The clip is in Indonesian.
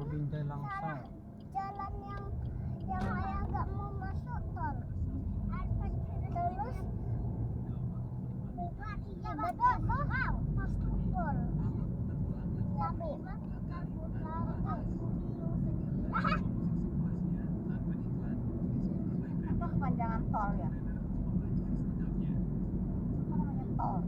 Tol Binjai Langsa. Jalan yang ayah nggak mau masuk tol. Terus tiba-tiba masuk tol. Tapi apa kepanjangan tol ya? Apa namanya tol?